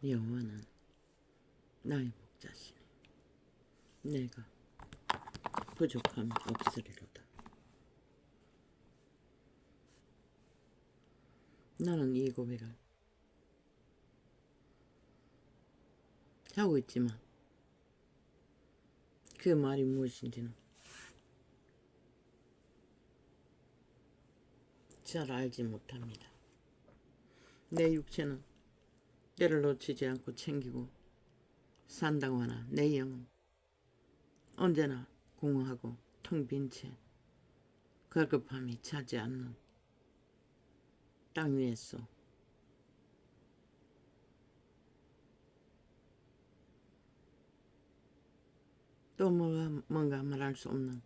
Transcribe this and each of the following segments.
영원한 나의 목자시네. 내가 부족함이 없으리로다. 나는 이 고백을 하고 있지만 그 말이 무엇인지는 잘 알지 못합니다. 내 육체는 때를 놓치지 않고 챙기고 산다고 하나 내 영은 언제나 공허하고 텅 빈 채 갈급함이 차지 않는 땅 위에서 또 뭔가 말할 수 없는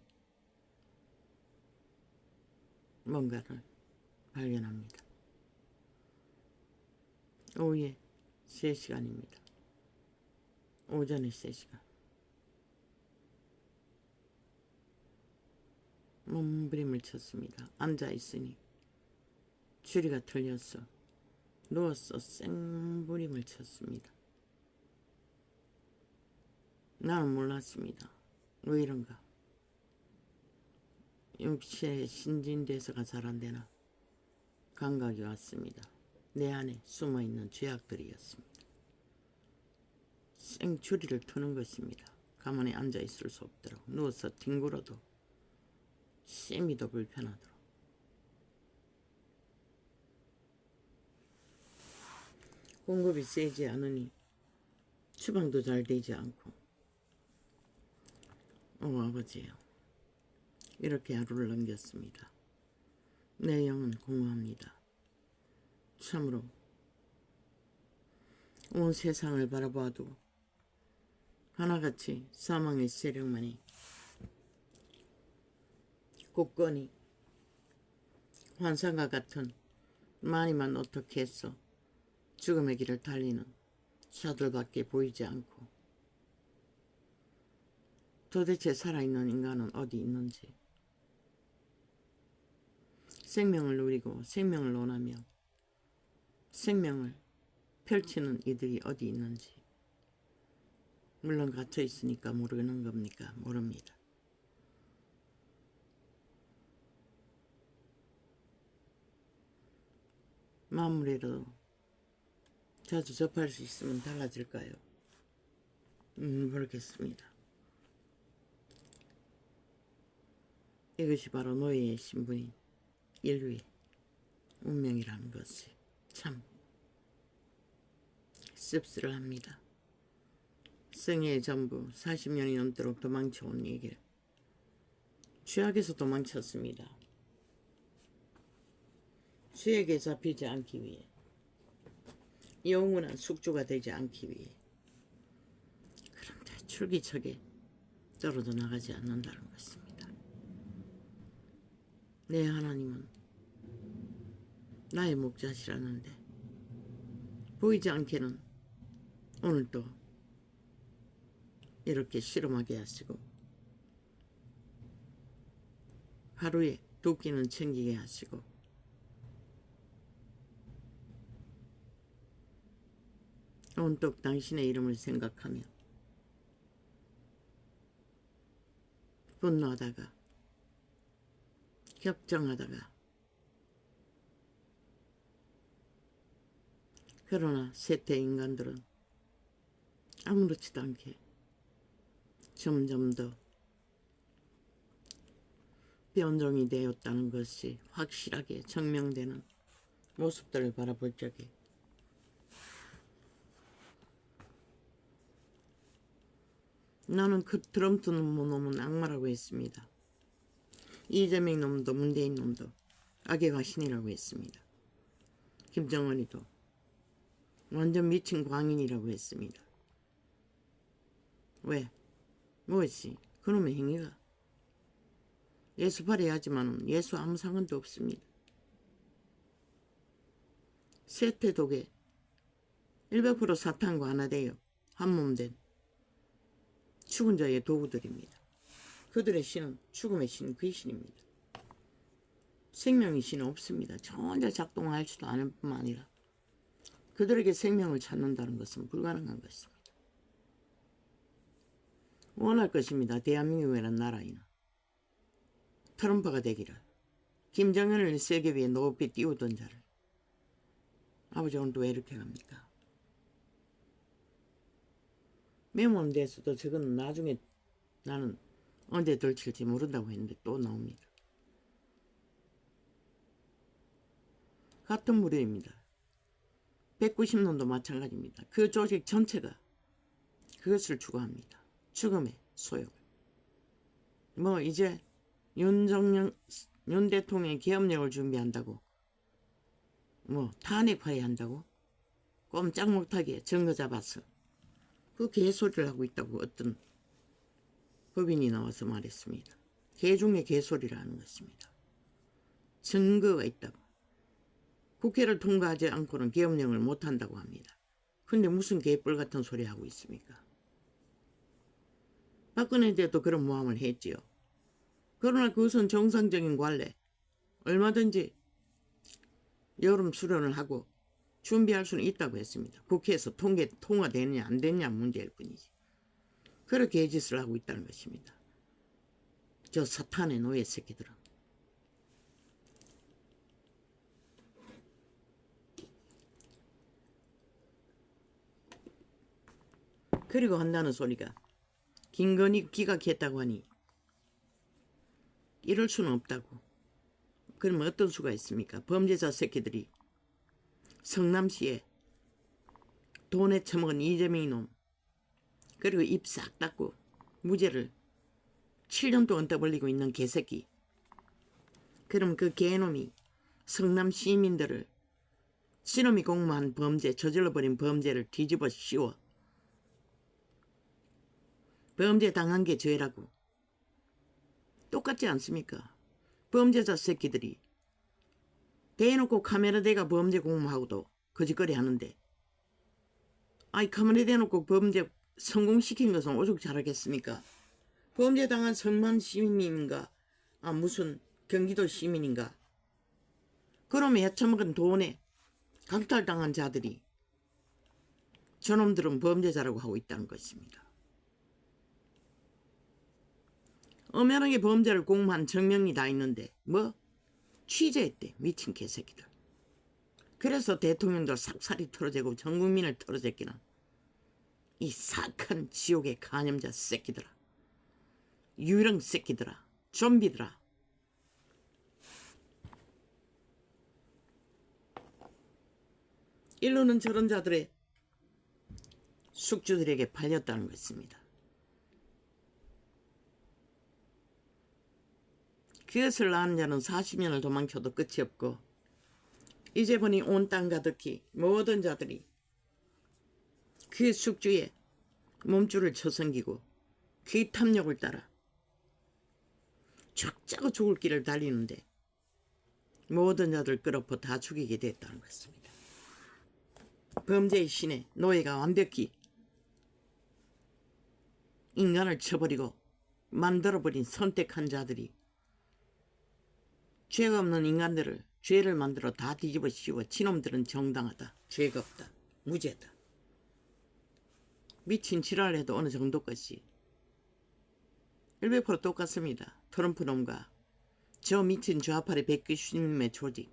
뭔가를 발견합니다. 오후에 3시간입니다. 오전에 3시간. 몸부림을 쳤습니다. 앉아있으니 추리가 틀렸어. 누워서 생부림을 쳤습니다. 나는 몰랐습니다. 왜 이런가? 육체에 신진대사가 잘 안되나 감각이 왔습니다. 내 안에 숨어있는 죄악들이었습니다. 생추리를 트는 것입니다. 가만히 앉아있을 수 없도록 누워서 뒹굴어도 심이 더 불편하도록. 공급이 세지 않으니 추방도 잘 되지 않고 아버지요. 이렇게 하루를 넘겼습니다. 내 영은 공허합니다. 참으로 온 세상을 바라봐도 하나같이 사망의 세력만이 굳건히 환상과 같은 많이만 어떻게 해서 죽음의 길을 달리는 자들밖에 보이지 않고 도대체 살아있는 인간은 어디 있는지, 생명을 누리고 생명을 논하며 생명을 펼치는 이들이 어디 있는지, 물론 갇혀 있으니까 모르는 겁니까? 모릅니다. 마무리로 자주 접할 수 있으면 달라질까요? 모르겠습니다. 이것이 바로 노예의 신분인 인류의 운명이라는 것이 참 씁쓸합니다. 생애의 전부 40년이 넘도록 도망쳐온 이 길, 죄악에서 도망쳤습니다. 죄에게 잡히지 않기 위해, 영원한 숙주가 되지 않기 위해. 그런데 출기척에 떨어져 나가지 않는다는 것입니다. 내 하나님은 나의 목자시라는데 보이지 않게는 오늘 또 이렇게 실험하게 하시고 하루에 2끼는 챙기게 하시고 온통 당신의 이름을 생각하며 분노하다가 격정하다가 그러나 세태 인간들은 아무렇지도 않게 점점 더 변종이 되었다는 것이 확실하게 증명되는 모습들을 바라볼 적에 나는 그 드럼트 놈은 악마라고 했습니다. 이재명 놈도 문재인 놈도 악의 화신이라고 했습니다. 김정은이도 완전 미친 광인이라고 했습니다. 왜? 무엇이? 그놈의 행위가 예수 발휘하지만 예수 아무 상관도 없습니다. 세태독에 100% 사탄과 하나 되어 한몸된 죽은 자의 도구들입니다. 그들의 신은 죽음의 신, 귀신입니다. 생명의 신은 없습니다. 저 혼자 작동할 수도 않을 뿐만 아니라 그들에게 생명을 찾는다는 것은 불가능한 것입니다. 원할 것입니다. 대한민국이라는 나라에는 트럼프가 되기를, 김정은을 세계 위에 높이 띄우던 자를. 아버지 오늘 또 왜 이렇게 갑니까? 메모는 됐어도 저건 나중에 나는 언제 덜칠지 모른다고 했는데 또 나옵니다. 같은 무료입니다. 190년도 마찬가지입니다. 그 조직 전체가 그것을 추구합니다. 죽음의 소욕을. 뭐 이제 윤 대통령이 계엄령을 준비한다고, 뭐 탄핵 파회한다고 꼼짝 못하게 증거 잡아서 그 개소리를 하고 있다고 어떤 법인이 나와서 말했습니다. 개 중에 개소리를 하는 것입니다. 증거가 있다고. 국회를 통과하지 않고는 계엄령을 못한다고 합니다. 근데 무슨 개뿔 같은 소리 하고 있습니까? 박근혜 때도 그런 모함을 했지요. 그러나 그것은 정상적인 관례. 얼마든지 여름 수련을 하고 준비할 수는 있다고 했습니다. 국회에서 통과되느냐 안 되느냐 문제일 뿐이지. 그렇게 개짓을 하고 있다는 것입니다. 저 사탄의 노예 새끼들은. 그리고 한다는 소리가 김건희 기각했다고 하니 이럴 수는 없다고. 그러면 어떤 수가 있습니까? 범죄자 새끼들이 성남시에 돈에 처먹은 이재명 이놈, 그리고 입 싹 닫고 무죄를 7년 동안 떠벌리고 있는 개새끼. 그럼 그 개놈이 성남 시민들을 신놈이 공모한 범죄, 저질러버린 범죄를 뒤집어 씌워 범죄 당한 게 죄라고. 똑같지 않습니까? 범죄자 새끼들이 대놓고 카메라 대가 범죄 공모하고도 거짓거리 하는데, 아이 카메라 대놓고 범죄 성공시킨 것은 오죽 잘하겠습니까? 범죄 당한 성남 시민인가, 무슨 경기도 시민인가, 그놈의 헤쳐먹은 돈에 강탈당한 자들이 저놈들은 범죄자라고 하고 있다는 것입니다. 엄연하게 범죄를 공모한 증명이 다 있는데 뭐 취재했대, 미친 개새끼들. 그래서 대통령도 삭살이 털어지고 전 국민을 털어제끼는 이 사악한 지옥의 간염자 새끼들아, 유령 새끼들아, 좀비들아. 일로는 저런 자들의 숙주들에게 팔렸다는 것입니다. 그것을 낳은 자는 40년을 도망쳐도 끝이 없고, 이제 보니 온 땅 가득히 모든 자들이 그 숙주의 몸줄을 쳐성기고 그 탐욕을 따라 죽자고 죽을 길을 달리는데 모든 자들 끌어퍼 다 죽이게 됐다는 것입니다. 범죄의 신의 노예가 완벽히 인간을 쳐버리고 만들어버린 선택한 자들이 죄가 없는 인간들을 죄를 만들어 다 뒤집어 씌워 지놈들은 정당하다, 죄가 없다, 무죄다. 미친 지랄해도 어느 정도까지 100% 똑같습니다. 트럼프 놈과 저 미친 좌파의 190님의 조직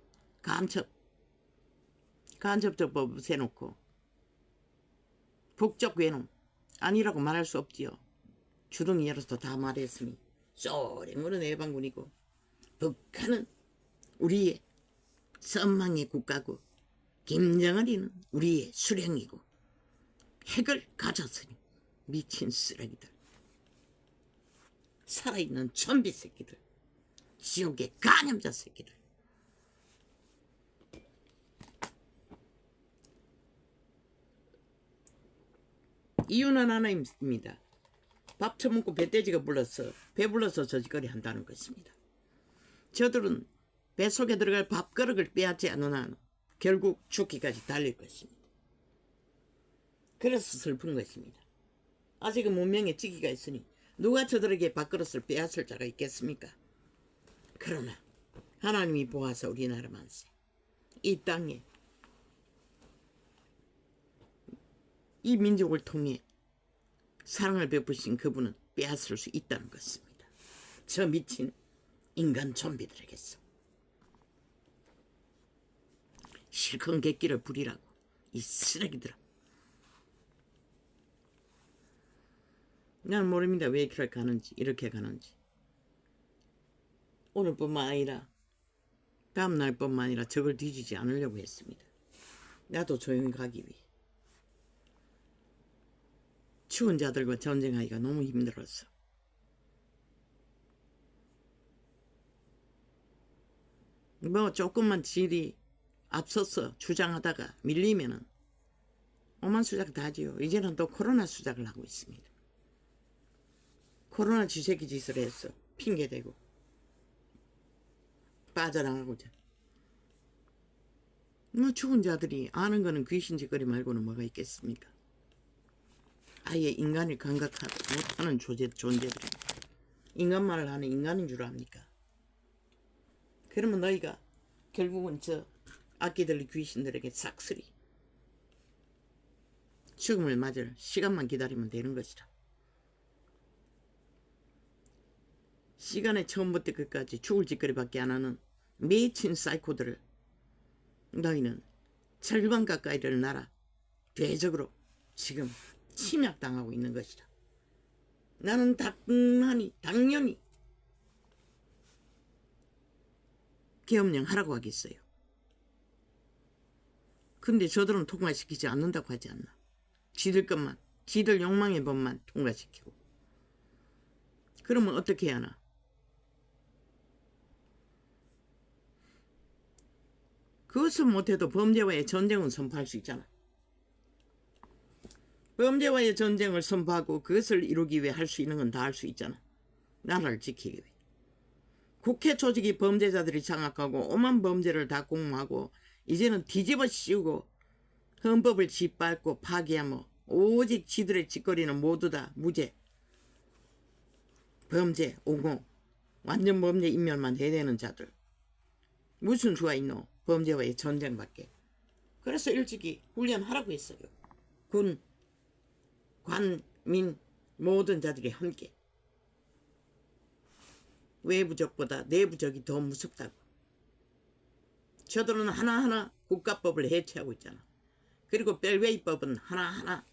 간첩법 세놓고 북적 외놈 아니라고 말할 수 없지요. 주둥이 열어서 다 말했으니 쏘랭으로 내방군이고, 북한은 우리의 선망의 국가고 김정은이는 우리의 수령이고 핵을 가졌으니 미친 쓰레기들, 살아있는 좀비 새끼들, 지옥의 간염자 새끼들. 이유는 하나입니다. 밥 처먹고 배돼지가 배불러서 저짓거리 한다는 것입니다. 저들은 뱃속에 들어갈 밥그릇을 빼앗지 않는 한 결국 죽기까지 달릴 것입니다. 그래서 슬픈 것입니다. 아직은 문명에 찌기가 있으니 누가 저들에게 밥그릇을 빼앗을 자가 있겠습니까? 그러나 하나님이 보아서 우리나라 만세, 이 땅에 이 민족을 통해 사랑을 베푸신 그분은 빼앗을 수 있다는 것입니다. 저 미친 인간 좀비들에게서 실컷 객기를 부리라고 이 쓰레기들아. 난 모릅니다. 왜 이렇게 가는지. 오늘뿐만 아니라 다음날뿐만 아니라 적을 뒤지지 않으려고 했습니다. 나도 조용히 가기 위해. 추운 자들과 전쟁하기가 너무 힘들었어. 뭐 조금만 지리 앞서서 주장하다가 밀리면은 오만 수작 다지요. 이제는 또 코로나 수작을 하고 있습니다. 코로나 쥐새끼 짓을 했어. 핑계대고 빠져나가고자. 뭐 죽은 자들이 아는 거는 귀신짓거리 말고는 뭐가 있겠습니까? 아예 인간을 감각하지 못하는 존재들이 인간말을 하는 인간인 줄 압니까? 그러면 너희가 결국은 저 악기들 귀신들에게 싹쓸이 죽음을 맞을 시간만 기다리면 되는 것이라. 시간의 처음부터 끝까지 죽을 짓거리밖에 안 하는 미친 사이코들을 너희는 절반 가까이를 날아 대적으로 지금 침략당하고 있는 것이다. 나는 당연히 계엄령 하라고 하겠어요. 근데 저들은 통과시키지 않는다고 하지 않나. 지들 것만, 지들 욕망의 법만 통과시키고. 그러면 어떻게 해야 하나? 그것을 못해도 범죄와의 전쟁은 선포할 수 있잖아. 범죄와의 전쟁을 선포하고 그것을 이루기 위해 할 수 있는 건 다 할 수 있잖아. 나라를 지키기 위해. 국회 조직이 범죄자들이 장악하고 오만 범죄를 다 공모하고 이제는 뒤집어 씌우고 헌법을 짓밟고 파기하며 오직 지들의 짓거리는 모두 다 무죄, 범죄, 옹호, 완전 범죄 인멸만 해대는 자들. 무슨 수가 있노? 범죄와의 전쟁밖에. 그래서 일찍이 훈련하라고 했어요. 군, 관, 민 모든 자들이 함께. 외부적보다 내부적이 더 무섭다고. 저들은 하나하나 국가법을 해체하고 있잖아. 그리고 벨웨이법은 하나하나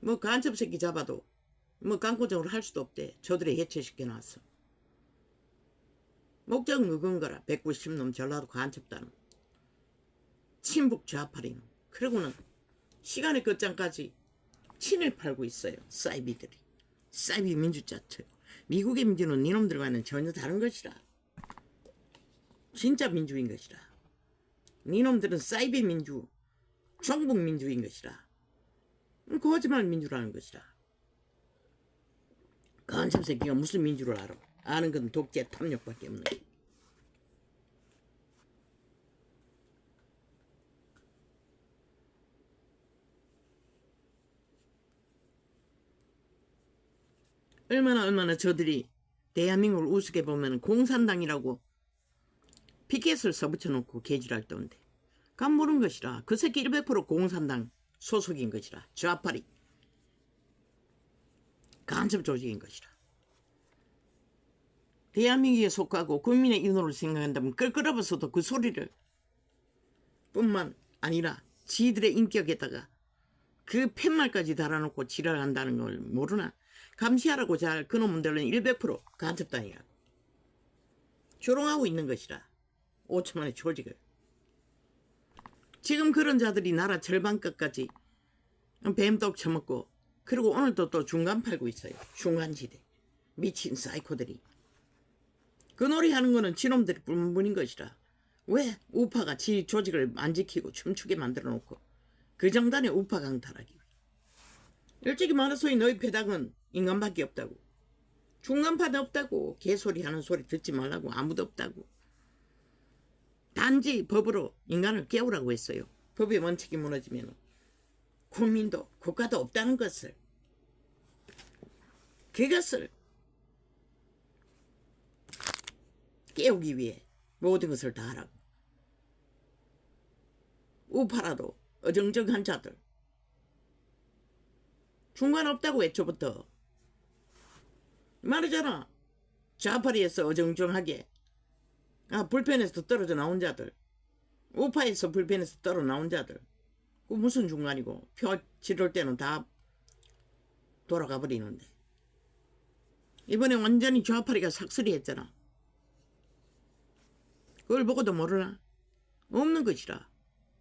뭐 간첩 새끼 잡아도 뭐 강권적으로 할 수도 없대. 저들이 해체시켜 놨어. 목적은 그건 거라. 190놈 전라도 간첩단은 친북 좌파리는. 그러고는 시간의 끝장까지 친을 팔고 있어요. 사이비들이. 사이비 민주자체. 미국의 민주는 니놈들과는 전혀 다른 것이라. 진짜 민주인 것이라. 니놈들은 사이비 민주, 종북 민주인 것이라. 거짓말 민주라는 것이라. 간첩 새끼가 무슨 민주를 알아? 아는 건 독재 탐욕밖에 없는 거야. 얼마나 저들이 대한민국을 우습게 보면 공산당이라고 피켓을 써붙여놓고 개질할 때인데 간 모르는 것이라. 그 새끼 100% 공산당 소속인 것이라. 좌파리 간첩 조직인 것이라. 대한민국에 속하고 국민의 인호를 생각한다면 끌끌어버서도 그 소리를 뿐만 아니라 지들의 인격에다가 그 팻말까지 달아놓고 지랄한다는 걸 모르나. 감시하라고 잘 그놈들은 100% 간첩단이라고 조롱하고 있는 것이라. 5천만의 조직을. 지금 그런 자들이 나라 절반 끝까지 뱀떡 처먹고 그리고 오늘도 또 중간 팔고 있어요. 중간지대. 미친 사이코들이. 그 놀이 하는 거는 지놈들이 뿐뿐인 것이라. 왜 우파가 지 조직을 안 지키고 춤추게 만들어 놓고 그 정단에 우파 강탈하기. 일찍이 말해서 너희 배당은 인간밖에 없다고. 중간파도 없다고. 개소리 하는 소리 듣지 말라고. 아무도 없다고. 단지 법으로 인간을 깨우라고 했어요. 법의 원칙이 무너지면 국민도 국가도 없다는 것을. 그것을 깨우기 위해 모든 것을 다 하라고. 우파라도 어정쩡한 자들 중간 없다고 애초부터. 말하잖아. 좌파리에서 어정쩡하게 불편해서 떨어져 나온 자들, 우파에서 불편해서 떨어 나온 자들, 그 무슨 중간이고 표 치를 때는 다 돌아가 버리는데 이번에 완전히 좌파리가 삭슬이 했잖아. 그걸 보고도 모르나? 없는 것이라.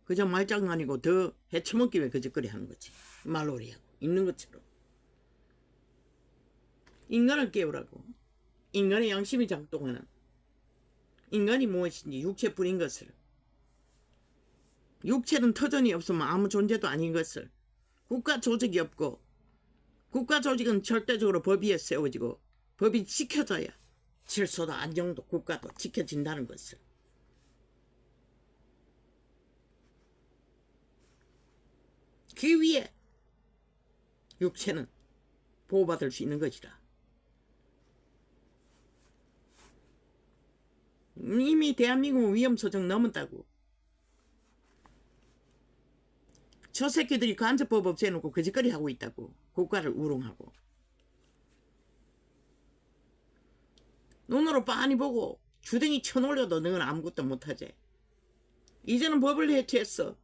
그저 말장난이고 더 해쳐먹기 위해 거짓거리 하는 거지. 말놀이하고 있는 것처럼. 인간을 깨우라고. 인간의 양심이 작동하는 인간이 무엇인지 육체뿐인 것을, 육체는 터전이 없으면 아무 존재도 아닌 것을, 국가 조직이 없고 국가 조직은 절대적으로 법 위에 세워지고 법이 지켜져야 질서도 안정도 국가도 지켜진다는 것을. 그 위에 육체는 보호받을 수 있는 것이라. 이미 대한민국은 위험소정 넘었다고. 저 새끼들이 간접법 없애놓고 거짓거리 하고 있다고. 국가를 우롱하고. 눈으로 빤히 보고 주둥이 쳐놀려도 너는 아무것도 못하지. 이제는 법을 해체했어.